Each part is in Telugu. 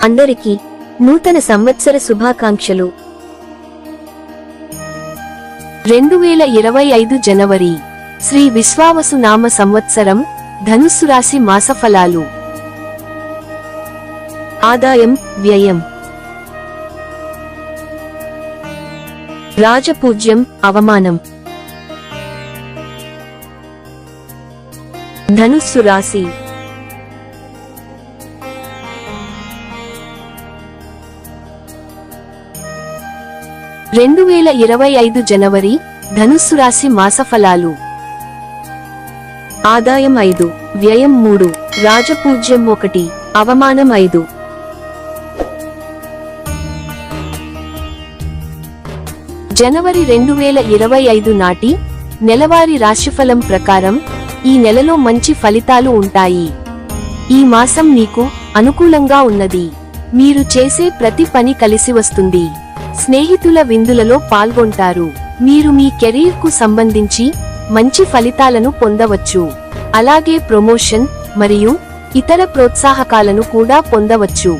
అందరికీ నూతన సంవత్సర శుభాకాంక్షలు. 2025 జనవరి శ్రీ విశ్వావసు నామ సంవత్సరం ధనుస్సు రాశి మాసఫలాలు. ఆదాయం, వ్యయం. రాజపూజ్యం, అవమానం. ధనుస్సు రాశి. రెండు 2025 జనవరి ధనుస్సు రాశి మాసఫలాలు. ఆదాయం 5, వ్యయం 3, రాజపూజ్యం 1, అవమానం 5. జనవరి 2025 నాటి నెలవారీ రాశిఫలం ప్రకారం ఈ నెలలో మంచి ఫలితాలు ఉంటాయి. ఈ మాసం మీకు అనుకూలంగా ఉన్నది. మీరు చేసే ప్రతి పని కలిసి వస్తుంది. స్నేహితుల విందులలో పాల్గొంటారు. మీరు మీ కెరీర్ కు సంబంధించి మంచి ఫలితాలను పొందవచ్చు. అలాగే ప్రమోషన్ మరియు ఇతర ప్రోత్సాహకాలను కూడా పొందవచ్చు.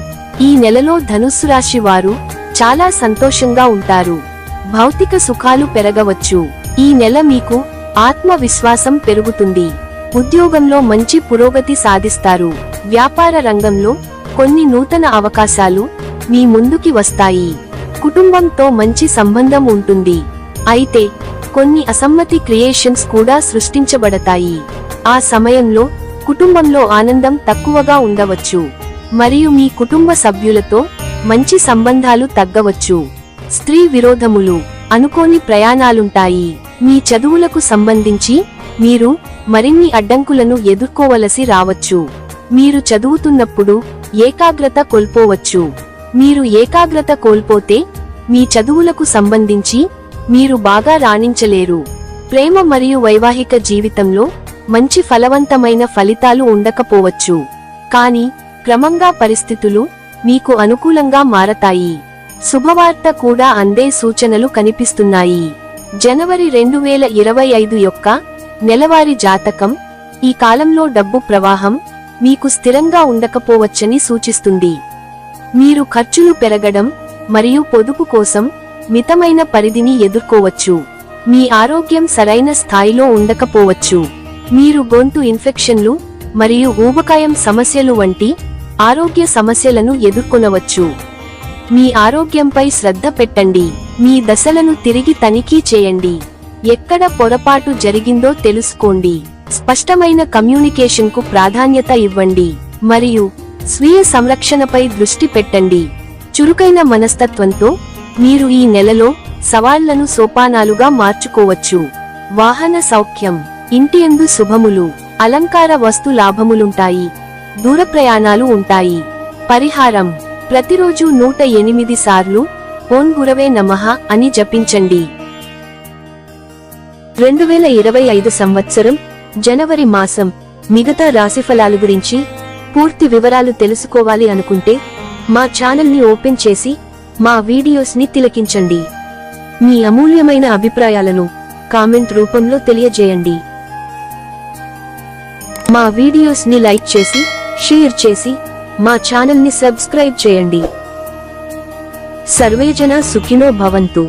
ఈ నెలలో ధనుస్సు రాశి వారు చాలా సంతోషంగా ఉంటారు. భౌతిక సుఖాలు పెరగవచ్చు. ఈ నెల మీకు ఆత్మవిశ్వాసం పెరుగుతుంది. ఉద్యోగంలో మంచి పురోగతి సాధిస్తారు. వ్యాపార రంగంలో కొన్ని నూతన అవకాశాలు మీ ముందుకి వస్తాయి. కుటుంబంతో మంచి సంబంధం ఉంటుంది. అయితే కొన్ని అసమ్మతి క్రియేషన్స్ కూడా సృష్టించబడతాయి. ఆ సమయంలో కుటుంబంలో ఆనందం తక్కువగా ఉండవచ్చు మరియు మీ కుటుంబ సభ్యులతో మంచి సంబంధాలు తగ్గవచ్చు. స్త్రీ విరోధములు, అనుకోని ప్రయాణాలుంటాయి. మీ చదువులకు సంబంధించి మీరు మరిన్ని అడ్డంకులను ఎదుర్కోవలసి రావచ్చు. మీరు చదువుతున్నప్పుడు ఏకాగ్రత కోల్పోవచ్చు. మీరు ఏకాగ్రత కోల్పోతే మీ చదువులకు సంబంధించి మీరు బాగా రాణించలేరు. ప్రేమ మరియు వైవాహిక జీవితంలో మంచి ఫలవంతమైన ఫలితాలు ఉండకపోవచ్చు. కానీ క్రమంగా పరిస్థితులు మీకు అనుకూలంగా మారతాయి. శుభవార్త కూడా అందే సూచనలు కనిపిస్తున్నాయి. జనవరి 2025 యొక్క నెలవారీ జాతకం ఈ కాలంలో డబ్బు ప్రవాహం మీకు స్థిరంగా ఉండకపోవచ్చని సూచిస్తుంది. మీరు ఖర్చులు పెరగడం మరియు పొదుపు కోసం మితమైన పరిధిని ఎదుర్కోవచ్చు. మీ ఆరోగ్యం సరైన స్థాయిలో ఉండకపోవచ్చు. మీరు గొంతు ఇన్ఫెక్షన్లు మరియు ఊబకాయం సమస్యలు వంటి ఆరోగ్య సమస్యలను ఎదుర్కొనవచ్చు. మీ ఆరోగ్యంపై శ్రద్ధ పెట్టండి. మీ దశలను తిరిగి తనిఖీ చేయండి. ఎక్కడ పొరపాటు జరిగిందో తెలుసుకోండి. స్పష్టమైన కమ్యూనికేషన్కు ప్రాధాన్యత ఇవ్వండి మరియు స్వీయ సంరక్షణపై దృష్టి పెట్టండి. చురుకైన మనస్తత్వంతో మీరు ఈ నెలలో సవాళ్లను సోపానాలుగా మార్చుకోవచ్చు. వాహన సౌఖ్యం, ఇంటియందు శుభములు, అలంకార వస్తు లాభములుంటాయి. దూర ప్రయాణాలు ఉంటాయి. పరిహారం: ప్రతిరోజు 108 సార్లు ఓం గురవే నమః అని జపించండి. 2025 సంవత్సరం జనవరి మాసం మిగతా రాశిఫలాలు గురించి పూర్తి వివరాలు తెలుసుకోవాలి అనుకుంటే మా ఛానల్ని ఓపెన్ చేసి మా వీడియోస్ని తిలకించండి. మీ అమూల్యమైన అభిప్రాయాలను కామెంట్ రూపంలో తెలియజేయండి. మా వీడియోస్ని లైక్ చేసి షేర్ చేసి మా ఛానల్ని సబ్స్క్రైబ్ చేయండి. సర్వేజన సుఖినో భవంతు.